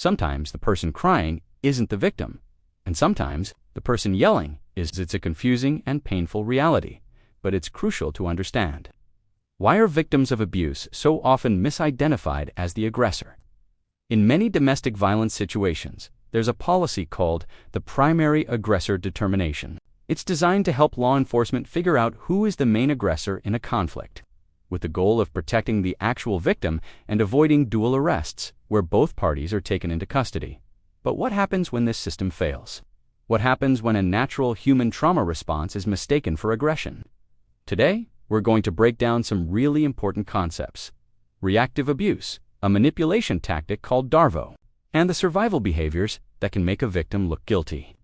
Sometimes the person crying isn't the victim, and sometimes the person yelling is. It's a confusing and painful reality, but it's crucial to understand. Why are victims of abuse so often misidentified as the aggressor? In many domestic violence situations, there's a policy called the primary aggressor determination. It's designed to help law enforcement figure out who is the main aggressor in a conflict, with the goal of protecting the actual victim and avoiding dual arrests, where both parties are taken into custody. But what happens when this system fails? What happens when a natural human trauma response is mistaken for aggression? Today, we're going to break down some really important concepts: reactive abuse, a manipulation tactic called DARVO, and the survival behaviors that can make a victim look guilty.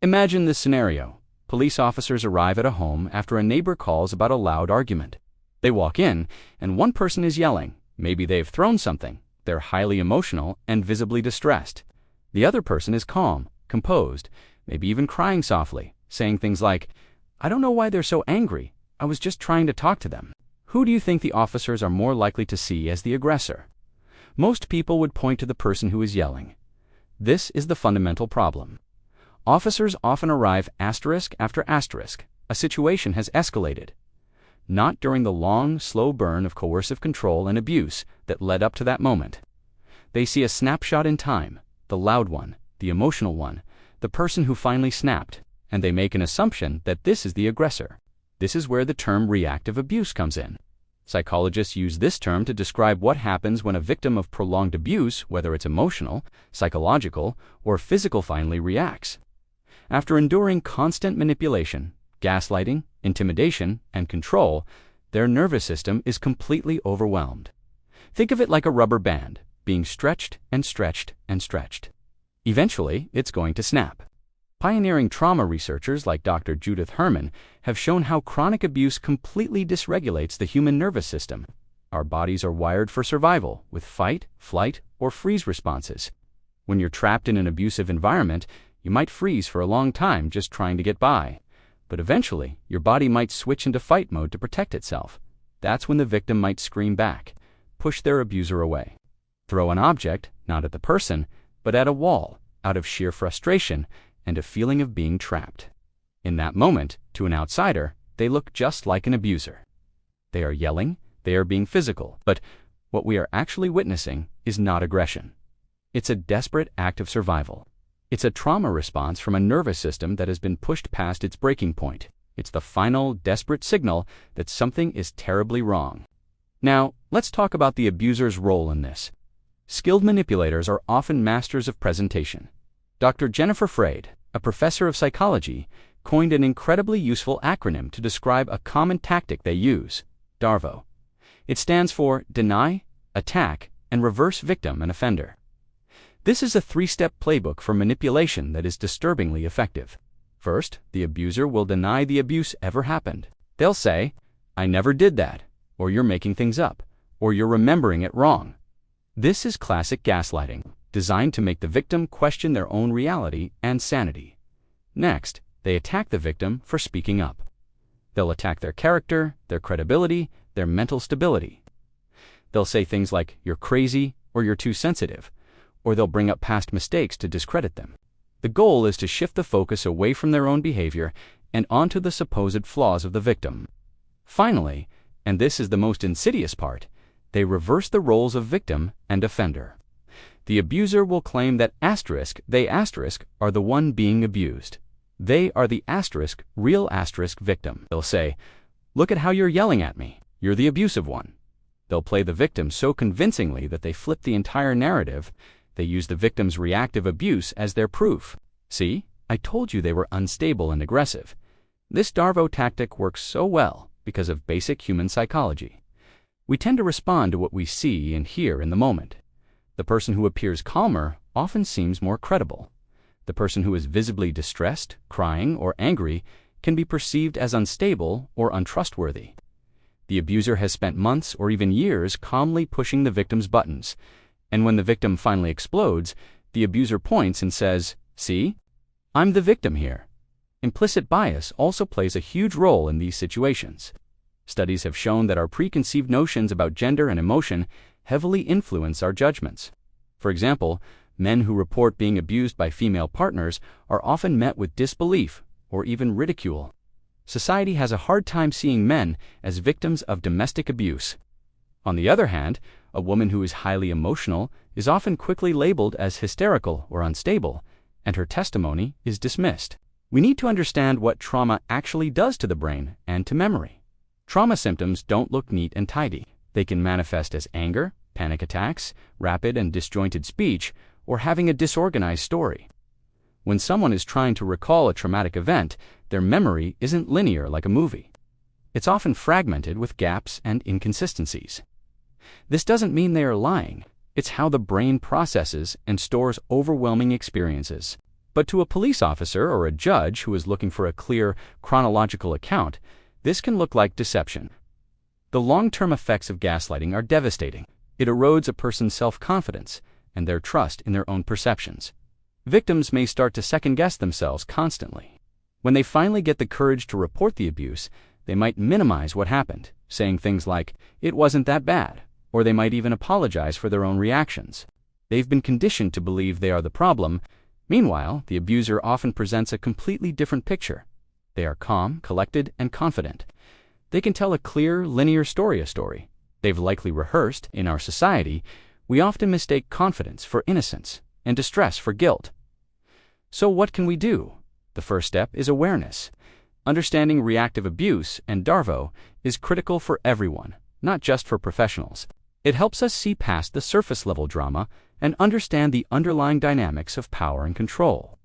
Imagine this scenario. Police officers arrive at a home after a neighbor calls about a loud argument. They walk in, and one person is yelling. Maybe they've thrown something. They're highly emotional and visibly distressed. The other person is calm, composed, maybe even crying softly, saying things like, "I don't know why they're so angry. I was just trying to talk to them." Who do you think the officers are more likely to see as the aggressor? Most people would point to the person who is yelling. This is the fundamental problem. Officers often arrive asterisk after asterisk. A situation has escalated. Not during the long, slow burn of coercive control and abuse that led up to that moment. They see a snapshot in time, the loud one, the emotional one, the person who finally snapped, and they make an assumption that this is the aggressor. This is where the term reactive abuse comes in. Psychologists use this term to describe what happens when a victim of prolonged abuse, whether it's emotional, psychological, or physical, finally reacts. After enduring constant manipulation, gaslighting, intimidation, and control, their nervous system is completely overwhelmed. Think of it like a rubber band, being stretched and stretched and stretched. Eventually, it's going to snap. Pioneering trauma researchers like Dr. Judith Herman have shown how chronic abuse completely dysregulates the human nervous system. Our bodies are wired for survival, with fight, flight, or freeze responses. When you're trapped in an abusive environment, you might freeze for a long time just trying to get by. But eventually, your body might switch into fight mode to protect itself. That's when the victim might scream back, push their abuser away, throw an object, not at the person, but at a wall, out of sheer frustration and a feeling of being trapped. In that moment, to an outsider, they look just like an abuser. They are yelling, they are being physical, but what we are actually witnessing is not aggression. It's a desperate act of survival. It's a trauma response from a nervous system that has been pushed past its breaking point. It's the final, desperate signal that something is terribly wrong. Now, let's talk about the abuser's role in this. Skilled manipulators are often masters of presentation. Dr. Jennifer Freyd, a professor of psychology, coined an incredibly useful acronym to describe a common tactic they use: DARVO. It stands for deny, attack, and reverse victim and offender. This is a three-step playbook for manipulation that is disturbingly effective. First, the abuser will deny the abuse ever happened. They'll say, "I never did that," or "You're making things up," or "You're remembering it wrong." This is classic gaslighting, designed to make the victim question their own reality and sanity. Next, they attack the victim for speaking up. They'll attack their character, their credibility, their mental stability. They'll say things like, "You're crazy," or "You're too sensitive," or they'll bring up past mistakes to discredit them. The goal is to shift the focus away from their own behavior and onto the supposed flaws of the victim. Finally, and this is the most insidious part, they reverse the roles of victim and offender. The abuser will claim that they are the one being abused. They are the real victim. They'll say, "Look at how you're yelling at me. You're the abusive one." They'll play the victim so convincingly that they flip the entire narrative. They use the victim's reactive abuse as their proof. "See, I told you they were unstable and aggressive." This DARVO tactic works so well because of basic human psychology. We tend to respond to what we see and hear in the moment. The person who appears calmer often seems more credible. The person who is visibly distressed, crying, or angry can be perceived as unstable or untrustworthy. The abuser has spent months or even years calmly pushing the victim's buttons, and when the victim finally explodes, the abuser points and says, "See, I'm the victim here." Implicit bias also plays a huge role in these situations. Studies have shown that our preconceived notions about gender and emotion heavily influence our judgments. For example, Men who report being abused by female partners are often met with disbelief or even ridicule. Society has a hard time seeing men as victims of domestic abuse. On the other hand, a woman who is highly emotional is often quickly labeled as hysterical or unstable, and her testimony is dismissed. We need to understand what trauma actually does to the brain and to memory. Trauma symptoms don't look neat and tidy. They can manifest as anger, panic attacks, rapid and disjointed speech, or having a disorganized story. When someone is trying to recall a traumatic event, their memory isn't linear like a movie. It's often fragmented with gaps and inconsistencies. This doesn't mean they are lying. It's how the brain processes and stores overwhelming experiences. But to a police officer or a judge who is looking for a clear, chronological account, this can look like deception. The long-term effects of gaslighting are devastating. It erodes a person's self-confidence and their trust in their own perceptions. Victims may start to second-guess themselves constantly. When they finally get the courage to report the abuse, they might minimize what happened, saying things like, "It wasn't that bad," or they might even apologize for their own reactions. They've been conditioned to believe they are the problem. Meanwhile, the abuser often presents a completely different picture. They are calm, collected, and confident. They can tell a clear, linear story. They've likely rehearsed. In our society, we often mistake confidence for innocence and distress for guilt. So what can we do? The first step is awareness. Understanding reactive abuse and DARVO is critical for everyone, not just for professionals. It helps us see past the surface-level drama and understand the underlying dynamics of power and control.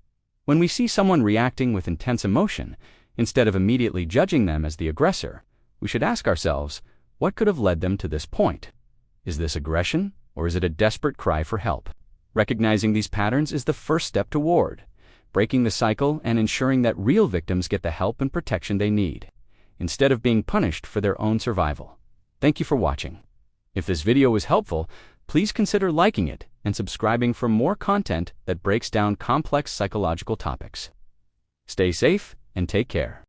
When we see someone reacting with intense emotion, instead of immediately judging them as the aggressor, we should ask ourselves, what could have led them to this point? Is this aggression, or is it a desperate cry for help? Recognizing these patterns is the first step toward breaking the cycle and ensuring that real victims get the help and protection they need, instead of being punished for their own survival. Thank you for watching. If this video was helpful, please consider liking it and subscribing for more content that breaks down complex psychological topics. Stay safe and take care.